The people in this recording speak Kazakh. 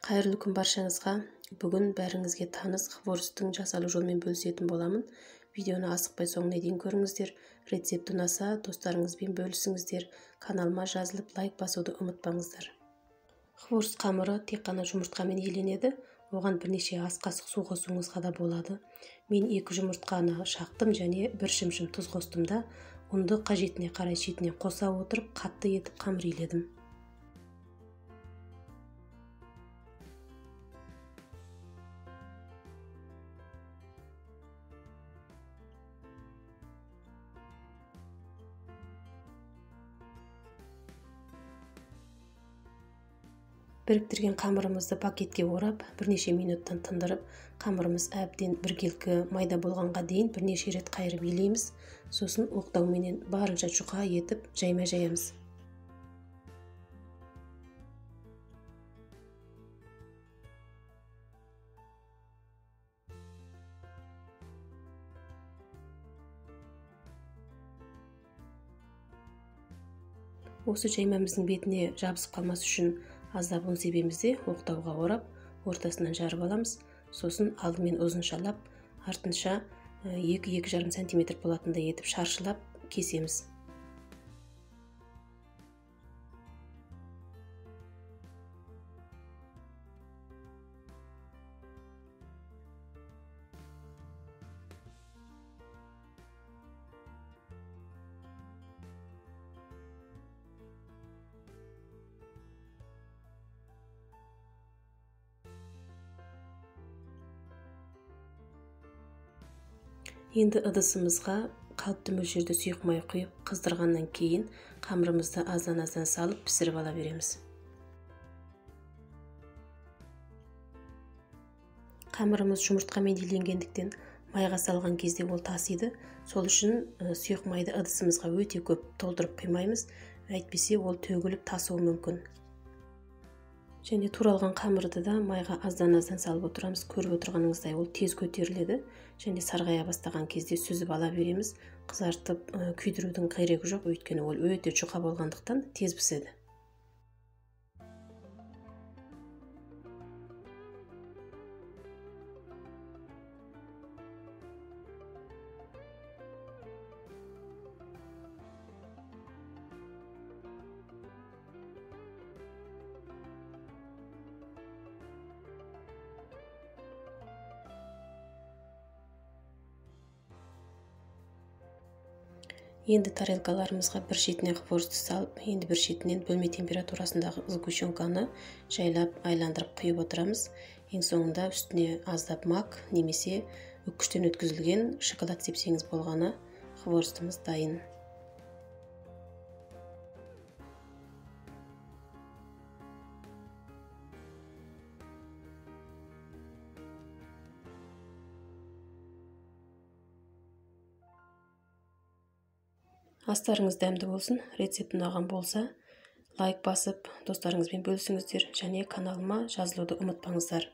Қайырлы күн баршаңызға. Бүгін бәріңізге таныс хворостың жасалу жолымен бөлісетін боламын. Видеоны асықпай соңына дейін көріңіздер. Рецепт ұнаса, достарыңызбен бөлісіңіздер. Каналыма жазылып лайк басуды ұмытпаңыздар. Хворост қамыры тек қана жұмыртқамен еленеді. Оған бірнеше ас қасық су қосуыңызға да болады. Мен 2 жұмыртқаны шақтым және 1 шымшым тұз қостым да, ұнды қажетіне қарай шетіне қоса отырып, қатты етіп қамыр иледім. Біріктірген қамырымызды пакетке орап, бірнеше минуттан тындырып, қамырымыз әбден біркелкі майда болғанға дейін бірнеше рет қайырып илейміз. Сосын оқтауменен барынша жұқа етіп жайма жаямыз. Осы жаймамыздың бетіне жабысып қалмас үшін аздап ұн себеміз де оқтауға орап, ортасынан жарып аламыз. Сосын алдымен ұзыншалап, артынша 2-2,5 см болатындай етіп шаршылап кесеміз. Енді ыдысымызға қалыпты мөлшерде сұйық май құйып, қыздырғаннан кейін қамырымызды аздан-аздан салып пісіріп ала береміз. Қамырымыз жұмыртқамен иленгендіктен майға салған кезде ол тасиды. Сол үшін сұйық майды ыдысымызға өте көп толтырып құймаймыз, әйтпесе ол төгіліп тасуы мүмкін. Және туралған қамырды да майға аздан-аздан салып отырамыз. Көріп отырғаныңыздай ол тез көтеріледі және сарғая бастаған кезде сүзіп ала береміз. Қызартып күйдірудің керегі жоқ, өйткені ол өте жұқа болғандықтан тез піседі. Енді тарелкаларымызға бір шетіне хворостты салып, енді бір шетінен бөлме температурасындағы сгущенканы жайлап айландырып құйып отырамыз. Ең соңында үстіне аздап мак немесе үккіштен өткізілген шоколад сепсеңіз болғаны, хворостымыз дайын. Астарыңыз дәмді болсын. Рецепт ұнаған болса, лайк басып, достарыңызбен бөлісіңіздер және каналыма жазылуды ұмытпаңыздар.